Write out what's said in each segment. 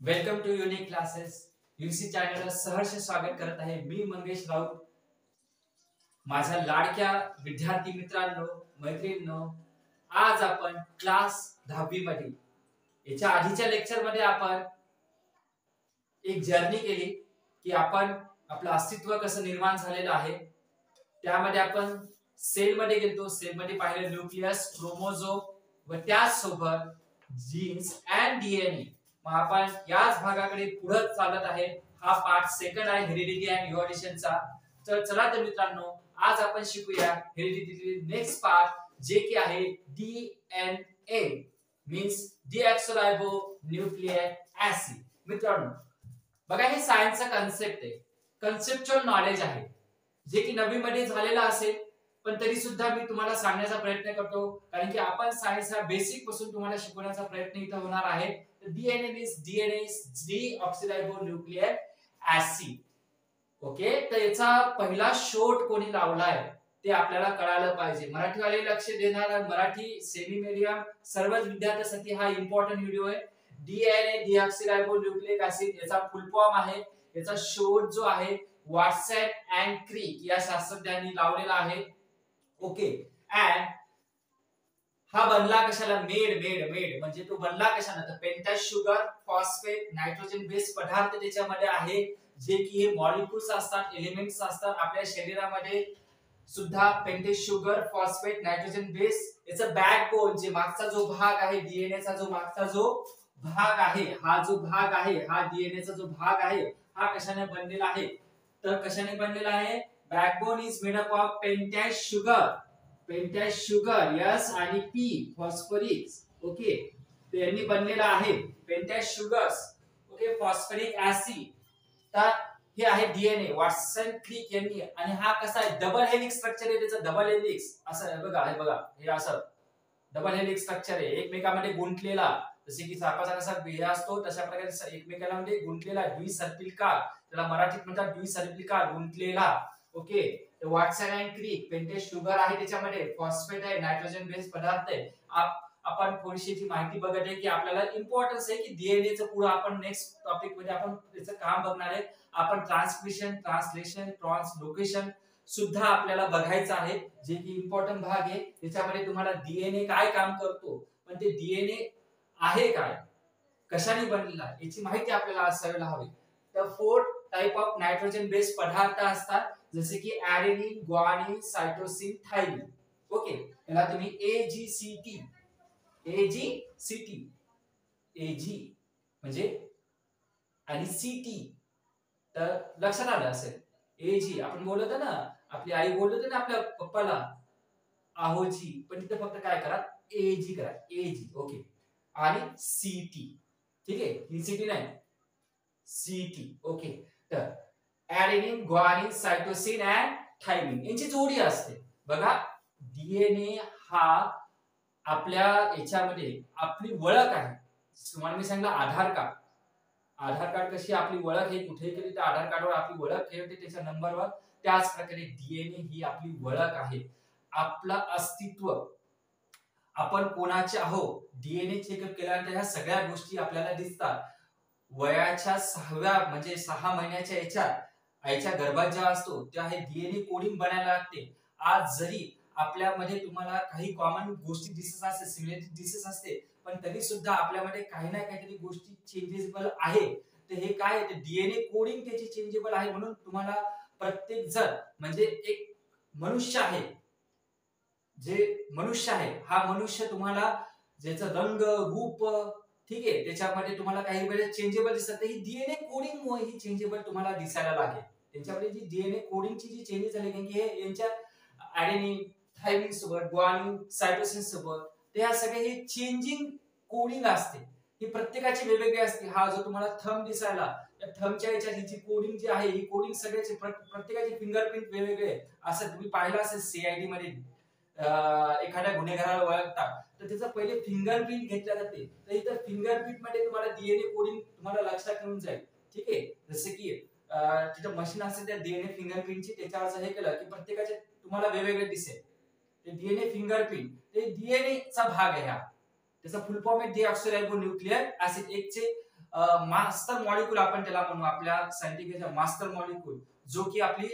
Welcome to unique classes UC चॅनलला सहर्ष स्वागत करत आहे मी मंगेश राऊत. माझ्या लाडक्या विद्यार्थी मित्रांनो, मैत्रिणींनो, आज आपण क्लास 10वी मध्ये याच्या आधीच्या लेक्चर मध्ये आपण एक जर्नी केली की आपण आपलं अस्तित्व कसं निर्माण झालेलं आहे. त्यामध्ये आपण सेल मध्ये गेलो, सेल मध्ये पाहिलं न्यूक्लियस, क्रोमोझोम व त्यासोबत जीन्स अँड डीएनए. मग आपण याच भागाकडे पुढे चालत आहे. हा पार्ट सेकंड आहे हेरिडिटी अँड इव्होल्यूशनचा. तर चला तर मित्रांनो, आज आपण शिकूया हेरिडिटी नेक्स्ट पार्ट, जे की आहे डीएनए मीन्स डीऑक्सिरायबो न्यूक्लिक ऍसिड. मित्रांनो बघा, हे सायन्सचा कन्सेप्ट आहे, कन्सेप्च्युअल नॉलेज आहे, जे की 9वी मध्ये झालेला असेल, पण तरी सुद्धा मी तुम्हाला सांगण्याचा प्रयत्न करतो, कारण की आपण सायन्स हा बेसिक पासून तुम्हाला शिकवण्याचा प्रयत्न इथं होणार आहे. DNA means DNA deoxyribo nucleic acid. Okay, तर याचा पहिला शोध कोणी लावलाय ते आपल्याला कळायला पाहिजे. मराठीवाले लक्ष देणार, मराठी सेमी मीडियम सर्वच विद्यार्थ्यांसाठी हा इम्पॉर्टंट व्हिडिओ आहे. डीएनए डीऑक्सिरायबो न्यूक्लिक ऍसिड याचा फुल फॉर्म आहे. याचा शोध जो आहे वॉटसन अँड क्रिक या शास्त्रज्ञांनी लावलेला आहे. ओके, अँड हा बनला कशाला? मेड म्हणजे तो बनला कशाला? तर पेंटाश शुगर फॉस्फेट नायट्रोजन बेस पदार्थ त्याच्यामध्ये आहे, जे की हे मॉलिक्युल्स असतात, एलिमेंट्स असतात. आपल्या शरीरामध्ये सुद्धा पेंटाश शुगर फॉस्फेट नायट्रोजन बेस याचा बॅकबोन, जे मागचा जो भाग आहे डीएनए चा, जो मागचा जो भाग आहे, हा जो भाग आहे, हा डीएनए चा जो भाग आहे, हा कशाने बनलेला आहे? तर कशाने बनलेला आहे? Backbone is made up of pentose sugar yes आणि पी फॉस्फरिक्स. ओके, ते यांनी बनलेला आहे pentose sugars. Okay, phosphoric acid. तर हे आहे डीएनए वॉटसन क्रिक यांनी. आणि हा कसा आहे? डबल हेलिक्स स्ट्रक्चर आहे त्याचं. डबल हेलिक्स असं आहे बघा, हे बघा, हे असं डबल हेलिक्स स्ट्रक्चर आहे, एकमेकांमध्ये गुंतलेला. जसे की सापाचा कसा हे असतो तशा प्रकारे एकमेकांना मध्ये गुंतलेला द्विसर्पिलकार, त्याला मराठीत म्हणतात द्विसर्पिलकार, गुंतलेला. ओके, Watson and Crick pentose sugar आहे, त्याच्यामध्ये फॉस्फेट आहे, नायट्रोजन बेस पदार्थ आहे. आपण थोडीशी माहिती बघत आहे की आपल्याला इम्पॉर्टन्स आहे की डीएनए चं पुढे आपण नेक्स्ट टॉपिक मध्ये आपण त्याचं काम बघणार आहे. आपण ट्रान्सक्रिप्शन, ट्रान्सलेशन, ट्रान्सलोकेशन सुद्धा आपल्याला बघायचं आहे, जे की इम्पॉर्टंट भाग आहे. त्याच्यामध्ये तुम्हाला डीएनए काय काम करतो, पण ते डीएनए आहे काय, कशाने बनलेला याची माहिती आपल्याला असायला हवी. तर 4 टाइप ऑफ नायट्रोजन बेस पदार्थ असतात, जसे की ऍडेनिन, ग्वानिन, सायटोसिन, थायमिन. ओके, याला तुम्ही एजीसीटी एजी म्हणजे आणि सीटी, तर लक्षात आलं असेल. एजी आपण बोलत ना, आपली आई बोलत ना आपल्या पप्पाला आहोजी, पण इथे फक्त काय करा, एजी करा, एजी. ओके, आणि सीटी, ठीक आहे, ही सीटी नाही, सीटी. ओके, तर ऍडेनिन, ग्वानिन, सायटोसिन अँड थायमिन यांची जोडी असते. बघा, डीएनए हा आपल्या याच्यामध्ये आपली ओळख आहे. तुम्हाला मी सांगितलं आधार कार्ड कशी आपली ओळख आहे, कुठेही गेली तर आधार कार्डवर आपली ओळख ठेवते त्याच्या नंबरवर. त्याच प्रकारे डीएनए ही आपली ओळख आहे, आपलं अस्तित्व, आपण कोणाचे आहोत. डीएनए चेकअप केल्यानंतर ह्या सगळ्या गोष्टी आपल्याला दिसतात. वयाच्या 6व्या म्हणजे 6 महिन्याच्या याच्यात आईच्या गर्भात जेव्हा असतो तेव्हा हे डीएनए कोडिंग बनायला लागते. आज जरी आपल्यामध्ये तुम्हाला काही कॉमन गोष्टी दिसत असते, सिमिलॅरिटी दिसत असते, पण तरी सुद्धा आपल्यामध्ये काही ना काहीतरी गोष्टी चेंजेबल आहे. तर हे काय आहे? डीएनए कोडिंग त्याची चेंजेबल आहे. म्हणून तुम्हाला प्रत्येक जण म्हणजे एक मनुष्य आहे, जे मनुष्य आहे, हा मनुष्य तुम्हाला ज्याचं रंग रूप, ठीक आहे, त्याच्यामध्ये तुम्हाला काही वेळेस चेंजेबल दिसत, ही डीएनए कोडिंग मुळे ही चेंजेबल तुम्हाला दिसायला लागेल. त्यांच्यामध्ये जी डीएनए कोडिंगची जी चेंजेस झाली, कारण की हे यांच्या ऍडेनिन, थायमिन सोबत, ग्वानिन, सायटोसिन सोबत ते ह्या सगळे हे चेंजिंग कोडिंग असते. ही प्रत्येकाची वेगवेगळी असते. हा जो तुम्हाला थंब दिसायला, त्या थंबच्या याच्यात ही जी कोडिंग जी आहे, ही कोडिंग सगळ्याची प्रत्येकाची फिंगरप्रिंट वेगवेगळे असं तुम्ही पाहिलं असेल सीआयडी मध्ये एखाद्या गुन्हेगाराला ओळखता तर त्याचं पहिले फिंगरप्रिंट घेतल्या जाते. तर इथं फिंगरप्रिंट मध्ये तुम्हाला डीएनए कोडिंग तुम्हाला लक्षात येऊन जाईल. ठीक आहे, जसे की तिथं मशीन असते त्या डीएनए फिंगरप्रिंटची, त्याच्यावर हे केलं की प्रत्येकाचे तुम्हाला वेगवेगळे दिसेल. ते डीएनए फिंगरप्रिंट ते डीएनए चा भाग आहे. हा त्याचा फुल फॉर्म आहे डीऑक्सिरायबो न्यूक्लिक ऍसिड. एकचे मास्टर मॉलिक्यूल आपण त्याला म्हणू, आपल्या सायंटिफिक मास्टर मॉलिक्यूल, जो की आपली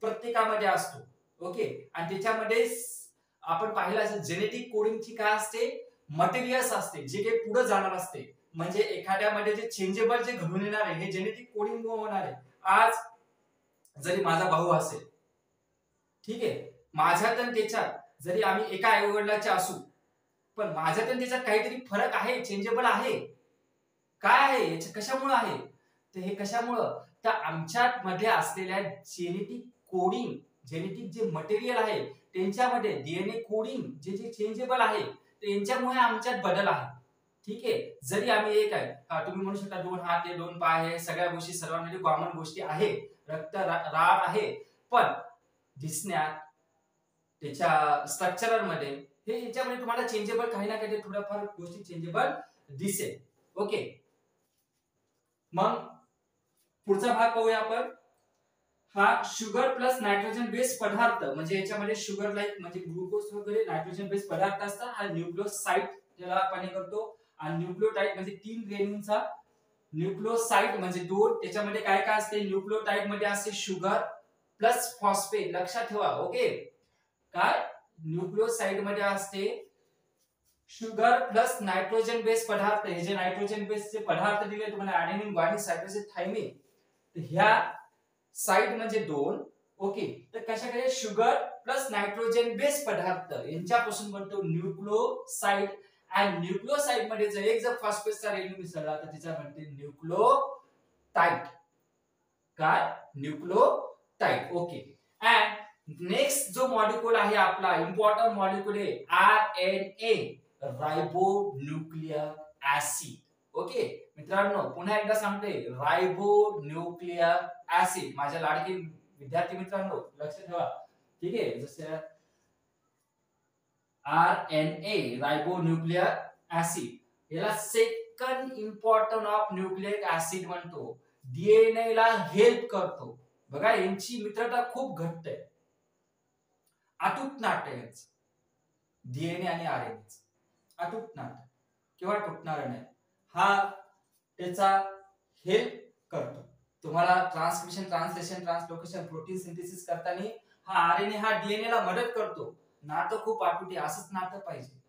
प्रत्येकामध्ये असतो. ओके, आणि त्याच्यामध्ये आपण पाहिलं असेल जेनेटिक कोडिंगची काय असते, मटेरियल्स असते जे काही पुढे जाणार असते. म्हणजे एखाद्यामध्ये जे चेंजेबल जे घडून येणार आहे हे जेनेटिक कोडिंग होणार आहे. आज जरी माझा भाऊ असेल, ठीक आहे, माझ्यात आणि त्याच्यात जरी आम्ही एका आई वडिलांचे असू, पण माझ्यात आणि त्याच्यात काहीतरी फरक आहे, चेंजेबल आहे. काय आहे, कशामुळे आहे, तर हे कशामुळं, तर आमच्यात मध्ये असलेल्या जेनेटिक कोडिंग, जेनेटिक जे मटेरियल आहे त्यांच्यामध्ये डीएनए कोडिंग जे जे चेंजेबल आहे त्यांच्यामुळे आमच्यात बदल आहे. ठीक आहे, जरी आम्ही एक आहे, तुम्ही म्हणू शकता 2 हात आहे, 2 पाय आहे, सगळ्या गोष्टी सर्वांमध्ये कॉमन गोष्टी आहे, रक्त राड आहे, पण दिसण्यात, त्याच्या स्ट्रक्चरल मध्ये, हे याच्यामध्ये तुम्हाला चेंजेबल काही ना काही थोड्याफार गोष्टी चेंजेबल दिसेल. ओके, मग पुढचा भाग पाहूया आपण. हा शुगर प्लस नायट्रोजन बेस पदार्थ, म्हणजे याच्यामध्ये शुगर लाईक म्हणजे ग्लुकोज वगैरे नायट्रोजन बेस पदार्थ असतात. हा न्यूक्लियोसाइड ज्याला आपण करतो, आणि न्यूक्लियोटाइड म्हणजे 3 रेणूंचा न्यूक्लियोसाइड म्हणजे 2, त्याच्यामध्ये काय काय असते, न्यूक्लियोटाइड मध्ये असते शुगर प्लस फॉस्फेट. लक्षात ठेवा. ओके, काय न्यूक्लियोसाइड मध्ये असते शुगर प्लस नायट्रोजन बेस पदार्थ. हे जे नायट्रोजन बेसचे पदार्थ दिले तुम्हाला, ऍडेनिन, ग्वानिन, सायटोसिन, थायमिन, तर ह्या साइड म्हणजे 2. ओके, तर कशाकडे शुगर प्लस नायट्रोजन बेस पदार्थ यांच्यापासून बनतो न्यूक्लियोसाइड. आणि न्यूक्लियोसाइड मध्ये जर एक जर फॉस्फेटचा रेणू मिसळला तर त्याचा बनते न्यूक्लियोटाइड. काय, न्यूक्लियोटाइड. ओके, अँड नेक्स्ट जो मॉलिक्यूल आहे आपला इम्पॉर्टंट मॉलिक्यूल आहे आरएनए, राइबोन्यूक्लिक ऍसिड. ओके मित्रांनो, पुन्हा एकदा सांगते, राइबोन्यूक्लिक ऍसिड. माझ्या लाडकी विद्यार्थी मित्रांनो लक्ष ठेवा. ठीक आहे, जसे आरएनए, राइबोन्यूक्लिक ऍसिड, याला second important of nucleic acid म्हणतो. डीएनए ला हेल्प करतो. बघा यांची मित्रता खूप घट्ट आहे, अतूट नातं आहे डीएनए आणि आरएनए, अतूट नातं, किंवा तुटणार नाही. हा त्याचा हेल्प करतो तुम्हाला transcription, translation, translocation, protein synthesis करताना. हा आरएनए हा डीएनए ला मदत करतो. नातं खूप अतूट आहे, असंच नातं पाहिजे.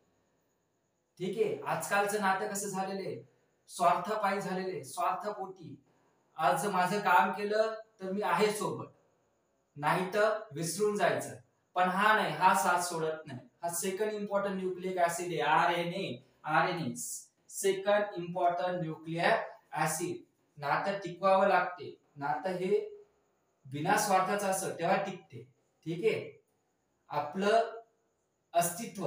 ठीक आहे, आजकालचं नातं कसं झालेलं, स्वार्थपायी झालेले, स्वार्थपोटी. आज माझं काम केलं तर मी आहे सोबत, नाही तर विसरून जायचं. पण हा नाही, हा साथ सोडत नाही. हा सेकंड इम्पॉर्टंट न्यूक्लिक ऍसिड आहे RNA. RNA second important nucleic acid. नातं टिकवावं लागते. नातं हे बिना स्वार्थाचं असं तेव्हा टिकते. ठीक आहे, आपलं अस्तित्व,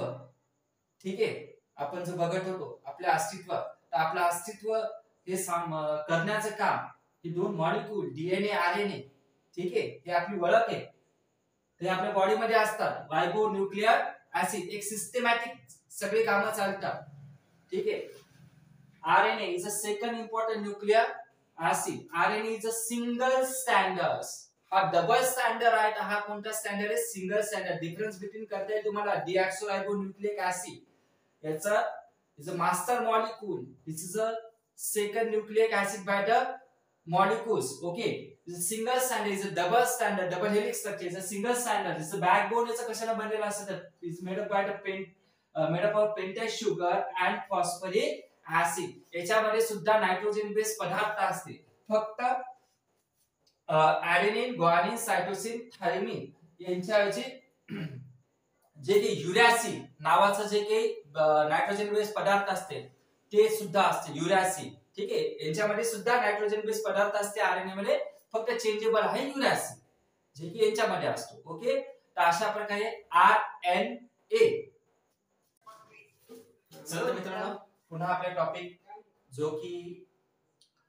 ठीक आहे, आपण जो बघत होतो आपलं अस्तित्व, तर आपलं अस्तित्व हे करण्याचं काम हे 2 मॉलिक्यूल डीएनए, आरएनए, ठीक आहे, हे आपली ओळख आहे. ते आपल्या बॉडी मध्ये असतात. राइबोन्यूक्लिक ऍसिड एक सिस्टमॅटिक सगळे कामं चालतात. ठीक आहे, RNA is a second important nucleic acid. RNA is a single standard. हा डबल स्टँडर्ड आहे, तर हा कोणता स्टँडर्ड आहे, सिंगल स्टँडर्ड. डिफरन्स बिटवीन करता येईल तुम्हाला. डीऑक्सोराइबोन्यूक्लिक ऍसिड याचा is a master molecule. This is a second nucleic acid by the molecules. Okay, is a single strand, is a double strand, double helix structure, is a single strand. Is the backbone याचा कशाने बनलेला असतं, is made up by the made up of pentose sugar and phosphoric acid. याच्यामध्ये सुद्धा nitrogen base पदार्थ असते. फक्त ऍडेनिन, guanine, cytosine, thiamine यांच्याऐवजी जे काही युरॅसिल नावाचं जे काही नायट्रोजन बेस पदार्थ असते ते सुद्धा असते, युरॅसिल. ठीक आहे, यांच्यामध्ये सुद्धा नायट्रोजन बेस पदार्थ असते. आरएनए मध्ये फक्त चेंजेबल आहे युरॅसिल, जे की यांच्यामध्ये असतो. ओके, तर अशा प्रकारे आरएनए. चला मित्रांनो, पुन्हा आपला टॉपिक जो की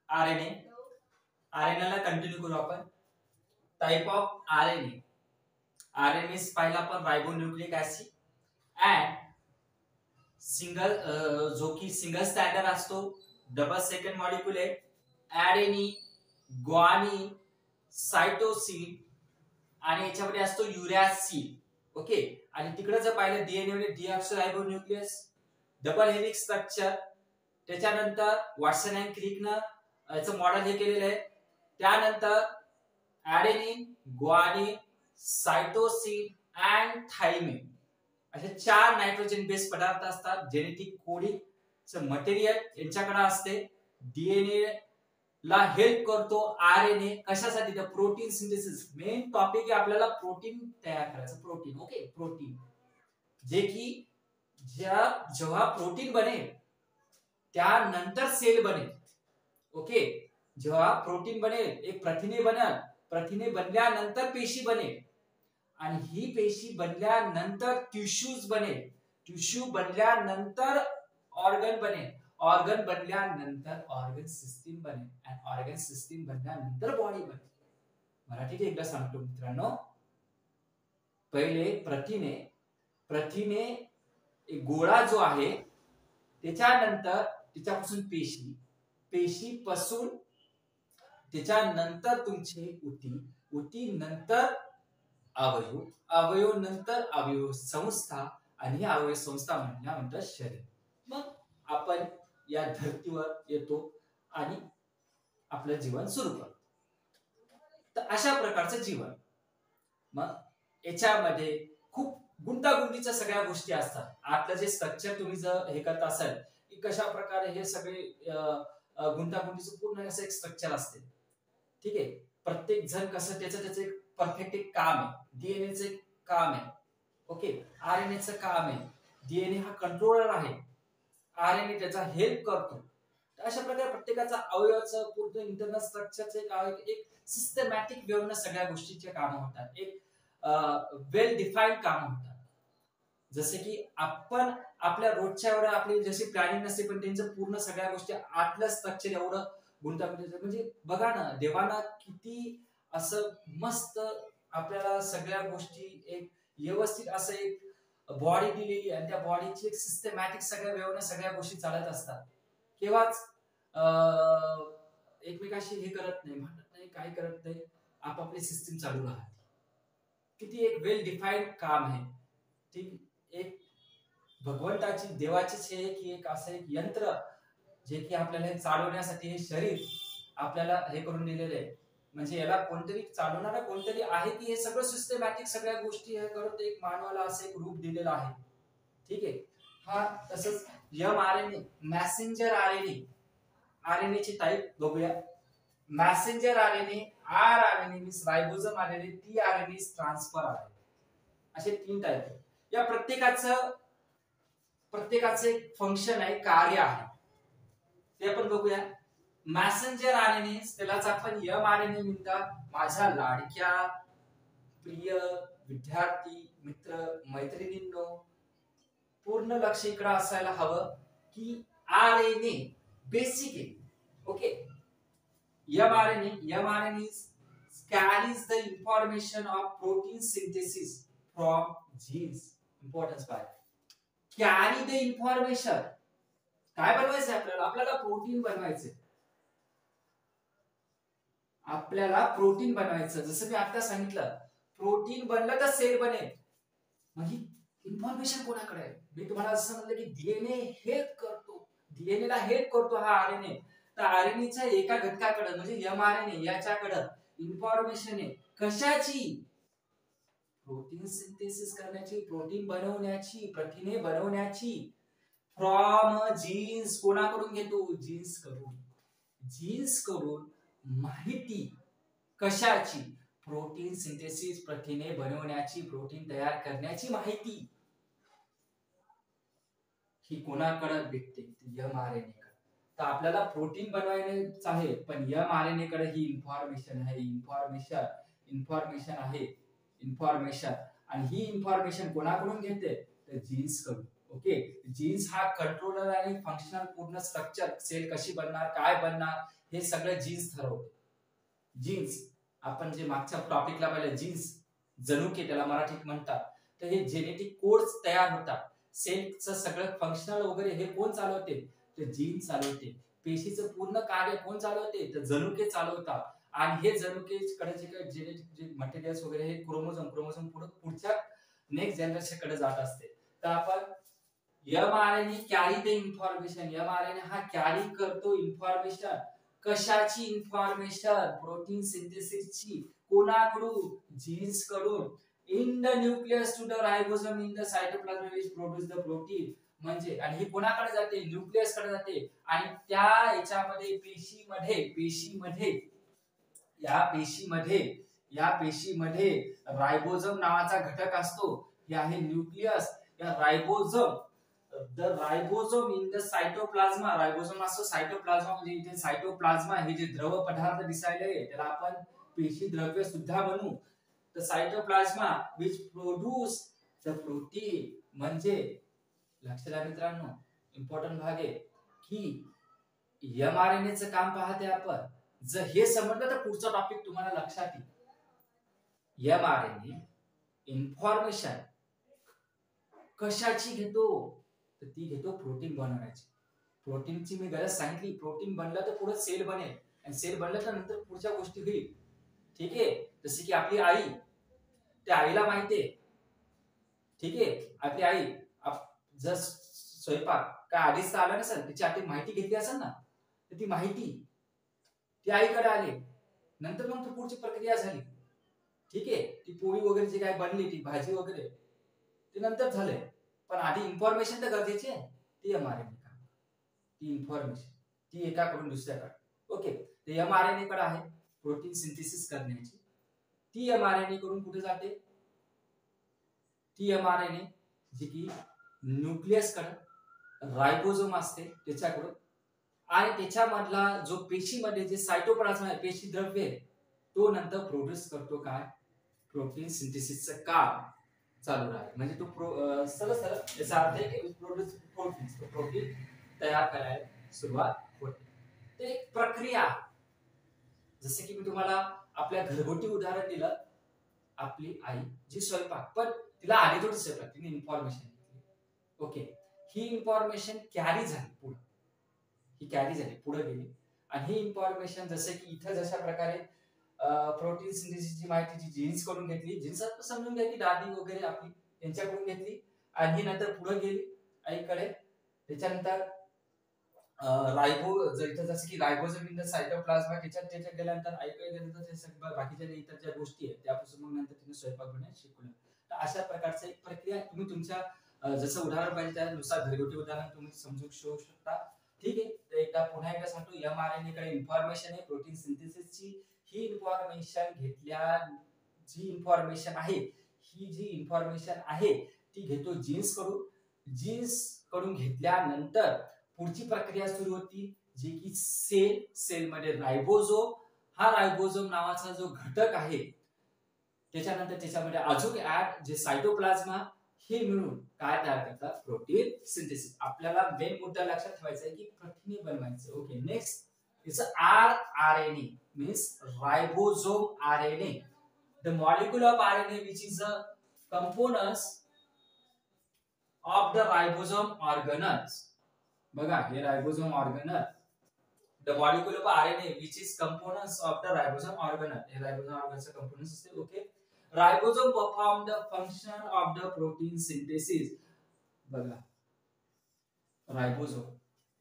आरएनए. आरएनए ला कंटिन्यू करू आपण. Type of RNA. आरएनए पाहिला आपण राइबोन्यूक्लिक ऍसिड अँड सिंगल, जो की सिंगल स्टँडर्ड असतो, डबल सेकंड मॉलिक्यूल आहे. ऍडेनिन, ग्वानिन, सायटोसिन आणि याच्यामध्ये असतो युरॅसिल. ओके, आणि तिकडे जर पाहिलं डीएनए मध्ये डीऑक्सोराइबोन्यूक्लियस, डबल हेलिक्स स्ट्रक्चर, त्याच्यानंतर वॉटसन अँड क्रिकनं याचं मॉडेल हे केलेलं आहे. त्यानंतर ऍडेनिन, ग्वानिन, सायटोसिन अँड थायमिन असे 4 नायट्रोजन बेस पदार्थ असतात. जेनेटिक कोडिंग मटेरियल यांच्याकडे असते. डीएनए ला हेल्प करतो आरएनए कशासाठी, तर प्रोटीन सिंथेसिस. मेन टॉपिक आहे आपल्याला प्रोटीन तयार करायचं. प्रोटीन, ओके, प्रोटीन जे की जेव्हा प्रोटीन बनेल त्यानंतर सेल बनेल. ओके, जेव्हा प्रोटीन बनेल एक प्रथिने बनेल, प्रथिने बनल्यानंतर पेशी बनेल आणि ही पेशी बनल्यानंतर टिश्यूज बनेल, टिश्यू बनल्यानंतर ऑर्गन बनेल, ऑर्गन बनल्यानंतर ऑर्गन सिस्टीम बनेल आणि ऑर्गन सिस्टीम बनल्यानंतर बॉडी बनेल. मराठीत एकदा सांगतो मित्रांनो, पहिले प्रथिने, प्रथिने एक गोळा जो आहे त्याच्यानंतर त्याच्यापासून पेशी, पेशी पासून त्याच्यानंतर तुमची उती, उती नंतर अवयव, अवयव नंतर अवयव संस्था आणि अवयव संस्था म्हणल्यानंतर शरीर. मग आपण या धर्तीवर येतो आणि आपलं जीवन सुरू करतो. तर अशा प्रकारचं जीवन. मग याच्यामध्ये खूप गुंतागुंतीच्या सगळ्या गोष्टी असतात. आपलं जे स्ट्रक्चर तुम्ही जर हे करत असाल की कशा प्रकारे हे सगळे गुंतागुंतीचं पूर्ण असं एक स्ट्रक्चर असते. ठीक आहे, प्रत्येक जण कसं त्याचं एक परफेक्ट एक काम आहे. डीएनएचं एक काम आहे, ओके, आरएनएचं काम आहे. डीएनए हा कंट्रोलर आहे, आरएनए त्याचा हेल्प करतो. अशा प्रकारे प्रत्येकाचा अवयवाचं पूर्ण इंटरनल स्ट्रक्चरचं एक सिस्टमॅटिक वेवनं सगळ्या गोष्टीचे काम होतात. एक वेल डिफाईन्ड काम होतात. जसे की आपण आपल्या रोजच्या एवढं आपली जशी प्लॅनिंग नसते पण त्यांचं पूर्ण सगळ्या गोष्टी आतलं स्ट्रक्चर एवढं गुंतागुंतीचं. म्हणजे बघा ना, देवाना किती असं मस्त आपल्याला सगळ्या गोष्टी एक व्यवस्थित असं एक बॉडी दिलेली आणि त्या बॉडीची एक सिस्टमॅटिक सगळ्या वेवनं सगळ्या गोष्टी चालत असतात. केव्हाच एकमेकाशी हे करत नाही, भांडत नाही, काय करत नाही, आपापली सिस्टीम चालू राहते. किती एक वेल डिफाईन्ड काम आहे. ठीक, एक भगवंताची देवाचीच हे की एक असं एक यंत्र जे की आपल्याला हे चालवण्यासाठी हे शरीर आपल्याला हे करून दिलेले आहे. म्हणजे याला कोणतरी चालवणारा कोणतरी आहे की हे सगळं सिस्टमॅटिक सगळ्या गोष्टी हे करत एक मानवाला असं एक रूप दिलेलं आहे. ठीक आहे. हा तसंच mRNA मॅसेंजर आरएनए, आरएनए ची टाईप बघूया. Messenger RNA, rRNA means ribosome RNA, tRNA transfer RNA, असे 3 टाईप आहेत. या प्रत्येकाचं एक फंक्शन आहे, कार्य आहे, ते आपण बघूया. मॅसेंजर आरएनए त्यालाच आपण mRNA म्हणतात. माझ्या लाडक्या प्रिय विद्यार्थी मित्र मैत्रिणींनो, पूर्ण लक्ष इकडे असायला हवं की आरएनए बेसिक आहे. Okay, mRNA carries the information of protein synthesis from genes. Importance by carry the information. काय बनवायचं आपल्याला, आपल्याला प्रोटीन बनवायचं, आपल्याला प्रोटीन बनवायचं. जसं मी आता सांगितलं, प्रोटीन बनलं तर सेल बनेल. म्हणजे इन्फॉर्मेशन कोणाकडे आहे? मी तुम्हाला असं म्हणलं की डीएनए हेल्प करतो, डीएनए ला हेल्प करतो हा आरएनए. तर आरएनएच्या एका घटकाकडे म्हणजे mRNA याच्याकडे इन्फॉर्मेशन आहे. कशाची? प्रोटीन सिंथेसिस करण्याची, प्रोटीन बनवण्याची, प्रथिने बनवण्याची. From genes. कोणाकडून घेतो? जीन्स कडून. जीन्स कडून माहिती कशाची? प्रोटीन सिंथेसिस, प्रथिने बनवण्याची, प्रोटीन तयार करण्याची माहिती ही कोणाकडे भेटते? mRNA कडे. तर आपल्याला प्रोटीन बनवायचं आहे पण mRNA कडे ही इन्फॉर्मेशन आहे. इन्फॉर्मेशन आहे, इन्फॉर्मेशन. आणि ही इन्फॉर्मेशन कोणाकडून घेते? तर जीन्स कडून. ओके, जीन्स हा कंट्रोलर आणि फंक्शनल पूर्ण स्ट्रक्चर, सेल कशी बनणार, काय बनणार, हे सगळं जीन्स ठरवते. जीन्स आपण जे मागच्या टॉपिकला पाहिलं, जीन्स जनुके त्याला मराठीत म्हणतात. तर हे जेनेटिक कोड्स तयार होतात. सेलचं सगळं फंक्शनल वगैरे हे कोण चालवते? तर जीन चालवते. पेशीचं पूर्ण कार्य कोण चालवते? तर जनुके चालवतात. आणि हे जनुके कडे जे काही जेनेटिक जे मटेरियल्स वगैरे हे क्रोमोझोम पुढच्या नेक्स्ट जनरेशन कडे जात असते. तर आपण mRNA carry the information. mRNA हा कॅरी करतो इन्फॉर्मेशन कशाची इन्फॉर्मेशन? प्रोटीन सिंथेसिसची. कोणाकडून? जीन्स कडून. In the nucleus to the ribosome in the cytoplasm which produce the protein. म्हणजे आणि हे कोणाकडे जाते? न्यूक्लियस कडे जाते. आणि त्या याच्यामध्ये या पेशीमध्ये रायबोसोम नावाचा घटक असतो. हे आहे न्यूक्लियस. या रायबोसोम द रायबोसोम इन द सायटोप्लाझ्मा. रायबोसोम असतो सायटोप्लाझ्मा. म्हणजे इथे सायटोप्लाझ्मा हे जे द्रव पदार्थ दिसायला आहे त्याला आपण पेशी द्रव्य सुद्धा म्हणू. The cytoplasm which produce the protein. म्हणजे लक्षात द्या मित्रांनो, इम्पॉर्टंट भाग आहे की mRNA चं काम पाहते आपण. जर हे समजलं तर पुढचा टॉपिक तुम्हाला लक्षात येईल. mRNA इन्फॉर्मेशन कशाची घेतो? तर ती घेतो प्रोटीन बनवण्याची. प्रोटीनची मी गरज सांगितली. प्रोटीन बनलं तर पुढे सेल बनेल आणि सेल बनलं तर नंतर पुढच्या गोष्टी होईल. ठीक आहे. जसे की आपली आई, त्या आईला माहितीये, ठीक आहे, आपली आई जर स्वयंपाक काय आधीच आला नसेल, तिची आधी माहिती घेतली असेल ना, तर ती माहिती ती आईकडे आली. नंतर मग ती पुढची प्रक्रिया झाली. ठीक आहे. ती पोळी वगैरे जी काय बनली, ती भाजी वगैरे ते नंतर झाले. पण आधी इन्फॉर्मेशन तर गरजेची आहे. ती mRNA का, ती इन्फॉर्मेशन ती एकाकडून दुसऱ्याकडे. ओके. ते mRNA कडे आहे प्रोटीन सिंथेसिस करण्याची. ती mRNA कडून कुठे जाते? ती mRNA जी की न्यूक्लियस कडे रायबोसोम असते त्याच्याकडून, आणि त्याच्यामधला जो पेशीमध्ये जे सायटोप्लाझ्मा आहे, पेशी द्रव्य आहे, तो नंतर प्रोड्यूस करतो काय? प्रोटीन सिंथेसिसचं काम चालू राहते. म्हणजे तो सरळ याचा अर्थ आहे की प्रोड्यूस प्रोटीन तयार करायला सुरुवात होते. ते एक प्रक्रिया. जसे की मी तुम्हाला आपल्या घरगुती उदाहरण दिलं. आपली आई जी स्वयंपाक, पण तिला आधी थोडी स्वयंपाक, तिने इन्फॉर्मेशन घेतली. ओके. ही इन्फॉर्मेशन कॅरी झाली पुढे. ही कॅरी झाली पुढे गेली. आणि ही इन्फॉर्मेशन जसे की इथं जशा प्रकारे प्रोटीन सिंथेसिसची माहिती जी जीन्स कडून घेतली, जीन्स समजून घ्या की दादी वगैरे आपली त्यांच्याकडून घेतली, आणि ही नंतर पुढे गेली आईकडे. त्याच्यानंतर जसं की रायबोसोम इन द सायटोप्लाझ्मा, त्याच्यात गेल्यानंतर आईकडे गेल्यानंतर ते सगळं बाकीच्या इतर ज्या गोष्टी आहेत त्यापासून मग नंतर तिने स्वयंपाक बनवायला शिकवलं. तर अशा प्रकारचं एक प्रक्रिया तुम्ही तुमच्या जसं उदाहरण पाहिजे त्यानुसार घरगुती उदाहरण तुम्ही समजू शकता. ठीक आहे. तर एकदा पुन्हा एकदा सांगतो, mRNA कडे इन्फॉर्मेशन आहे प्रोटीन सिंथेसिसची. ही इन्फॉर्मेशन जी इन्फॉर्मेशन आहे ती घेतो जीन्स कडून. जीन्स कडून घेतल्यानंतर पुढची प्रक्रिया सुरू होती जी की सेल मध्ये रायबोसोम. हा रायबोसोम नावाचा जो घटक आहे, त्याच्यानंतर त्याच्यामध्ये अजून ऍड जे सायटोप्लाझ्मा, हे मिळून काय तयार करतात? Protein synthesis. आपल्याला मेन मुद्दा लक्षात ठेवायचा आहे की प्रथिने बनवायचे. Okay. Next it's rRNA means ribosome RNA, the molecule of RNA which is a components of the ribosome organelles. बघा, हे रायबोसोम ऑर्गनल. The molecule of RNA which is components of the ribosome organelle. हे रायबोसोम ऑर्गनलचे कंपोनेंट्स असते. Okay. रायबोसोम perform the function of the protein synthesis. बघा, रायबोसोम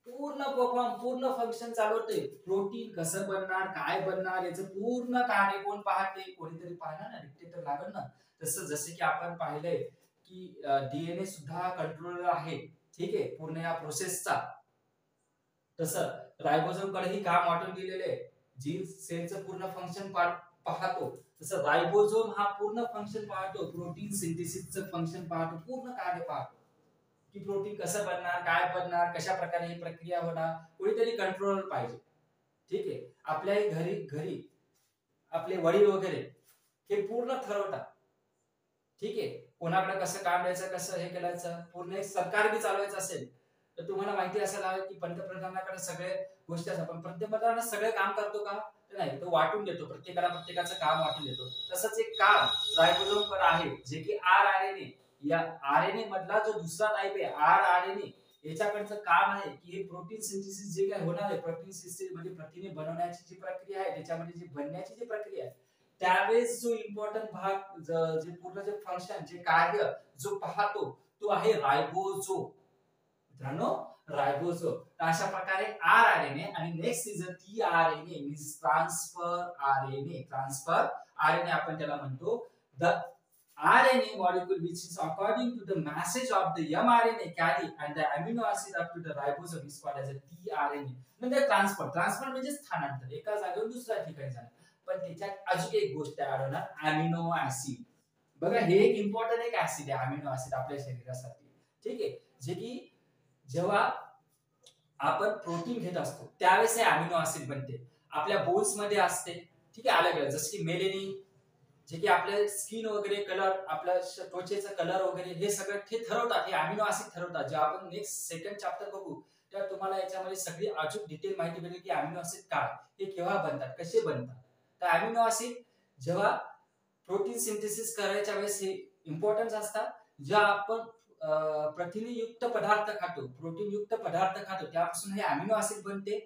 पूर्ण function चालवते. Protein कसं बनणार, काय बनणार, याचं पूर्ण कार्य कोण पाहते? कोणीतरी पाहणार ना, डिक्टेटर लागल ना. तसं जसे की आपण पाहिलंय की डीएनए सुद्धा कंट्रोलर आहे. ठीक आहे, पूर्ण या प्रोसेसचा. तसं रायबोसोम कडेही काम वाटून दिलेले आहे. जीन्स सेलचं पूर्ण फंक्शन पाहतो, तसं रायबोसोम हा पूर्ण फंक्शन पाहतो. प्रोटीन सिंथेसिसचं फंक्शन पाहतो, पूर्ण कार्य पाहतो की प्रोटीन कसं बनणार, काय बनणार, कशा प्रकारे ही प्रक्रिया होणार. कोणीतरी कंट्रोलर पाहिजे. ठीक आहे. आपल्याही घरी आपले वडील वगैरे हे पूर्ण ठरवतात. ठीक आहे. कोणाकडे कसं काम द्यायचं, कसं हे करायचं, पूर्ण एक सरकार बी चालवायचं असेल तर तुम्हाला माहिती असायला हवं की पंतप्रधानाकडे सगळे गोष्टी असतात. पण पंतप्रधान सगळे काम करतो का? नाही, तो वाटून देतो. प्रत्येकाचं काम वाटून देतो. तसंच एक काम रायबोसोम कडे आहे जे की rRNA, या आरएनए मधला जो दुसरा टाइप आहे rRNA, याच्याकडचं काम आहे की हे प्रोटीन सिंथेसिस जे काय होणार आहे, प्रोटीन सिंथेसिस म्हणजे प्रथिने बनवण्याची जी प्रक्रिया आहे, त्याच्यामध्ये जी बनण्याची जी प्रक्रिया आहे, त्यावेळेस जो इम्पॉर्टंट भाग जे पूर्ण जे फंक्शन जे कार्य जो पाहतो तो आहे रायबोसोम. मित्रांनो, रायबोझोम। अशा प्रकारे आरएनए आणि next is a tRNA means transfer RNA. Transfer RNA आपण त्याला म्हणतो the RNA molecule which is according to the message of the mRNA carry and the amino acid up to the ribosome is called as a tRNA. म्हणजे transfer म्हणजे स्थानांतर, एका जागेवर दुसऱ्या ठिकाणी जाणे। पण त्याच्यात अजून एक गोष्ट ऍड होणार, अमिनो ऍसिड। बघा हे एक इम्पॉर्टंट एक ऍसिड आहे अमिनो ऍसिड आपल्या शरीरासाठी, ठीक आहे, जे की जेव्हा आपण प्रोटीन घेत असतो त्यावेळेस हे अमिनो ऍसिड बनते, आपल्या बोन्स मध्ये असते, ठीक आहे, अलग अलग, जसे की मेलेनिन जे की आपल्या स्किन वगैरे कलर, आपल्या त्वचेचा कलर वगैरे हे सगळं ते ठरवतात, हे अमिनो ऍसिड ठरवतात। जे आपण नेक्स्ट सेकंड चॅप्टर बघू तेव्हा तुम्हाला याच्यामध्ये सगळी अचूक डिटेल माहिती भेटेल की अमिनो ऍसिड काय, हे केव्हा बनतात, कसे बनतात। तर अमिनो ऍसिड जेव्हा प्रोटीन सिंथेसिस करायच्या वेळेस हे इम्पॉर्टन्स असतात। जेव्हा आपण प्रथिनयुक्त पदार्थ खातो, प्रोटीन युक्त पदार्थ खातो त्यापासून हे अमिनो ऍसिड बनते।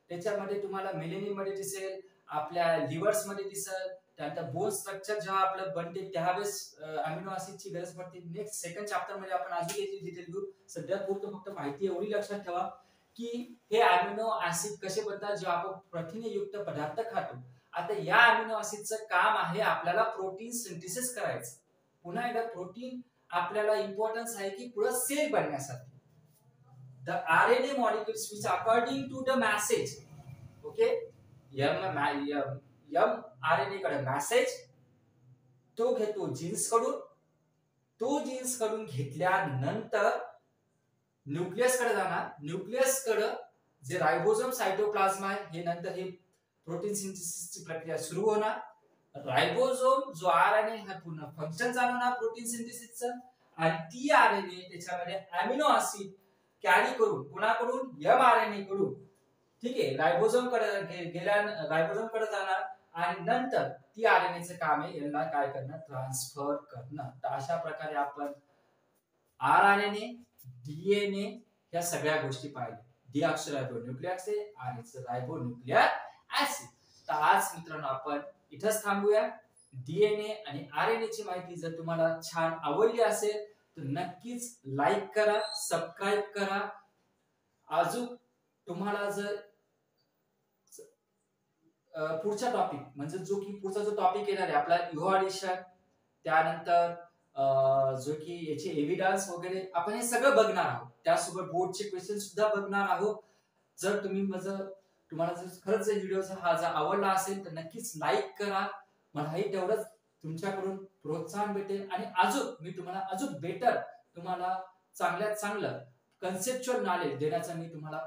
त्याच्यामध्ये तुम्हाला मेलेनिन मध्ये दिसेल, आपल्या लिव्हर्स मध्ये दिसेल, त्यानंतर बोन स्ट्रक्चर जेव्हा आपलं बनते त्यावेळेस अमिनो ऍसिडची गरज पडते। नेक्स्ट सेकंड चॅप्टर मध्ये आपण अजून याची डिटेल घेऊ। सध्या फक्त माहिती एवढी लक्षात ठेवा की हे अमिनो ऍसिड कसे बनतात जेव्हा आपण प्रथिनयुक्त पदार्थ खातो। आता या अमिनो ऍसिडचं काम आहे आपल्याला प्रोटीन सिंथेसिस करायचं। पुन्हा एकदा प्रोटीन आपल्याला इम्पॉर्टन्स आहे की पुढे सेल बनण्यासाठी। The RNA molecules which according to the message, okay, mRNA कडे मेसेज तो घेतो जीन्स कडून, तो जीन्स कडून घेतल्यानंतर न्यूक्लियस कडे जाणार, न्यूक्लियस कडे जे रायबोसोम सायटोप्लाझ्म आहे हे नंतर हे प्रोटीन सिंथेसिसची प्रक्रिया सुरू होणार। रायबोसोम जो आरएनए हा पूर्ण फंक्शन चालवणार प्रोटीन सिंथेसिसचं, आणि टीआरएनए त्याच्यामध्ये अमिनो ऍसिड कॅरी करून कोणाकडून, mRNA कडून, ठीक आहे, रायबोसोम कडे रायबोसोम कडे जाणार आणि नंतर टीआरएनएचं काम आहे यांना काय करणं, ट्रान्सफर करणं। तर अशा प्रकारे आपण आरएनए, डीएनए या सगळ्या गोष्टी पाहिल्या। डीऑक्सिरायबोन्यूक्लिक ऍसिड आणि रायबोन्यूक्लिक ऍसिड। तर आज मित्रांनो आपण इथंच थांबूया। डीएनए आणि आरएनए ची माहिती जर तुम्हाला छान आवडली असेल तर नक्कीच लाईक करा, सबस्क्राइब करा। अजून तुम्हाला जर पुढचा टॉपिक म्हणजे जो की पुढचा जो टॉपिक येणार आहे आपला इव्हॉल्युशन, त्यानंतर जो की याचे एव्हिडन्स वगैरे आपण हे सगळं बघणार आहोत, त्यासोबत बोर्डचे क्वेश्चन सुद्धा बघणार आहोत। जर तुम्हाला जर खरंच व्हिडिओ हा जर आवडला असेल तर नक्कीच लाईक करा, मलाही तेवढंच तुमच्याकडून प्रोत्साहन भेटेल आणि अजून मी तुम्हाला अजून बेटर, तुम्हाला चांगल्यात चांगलं कन्सेप्च्युअल नॉलेज देण्याचा मी तुम्हाला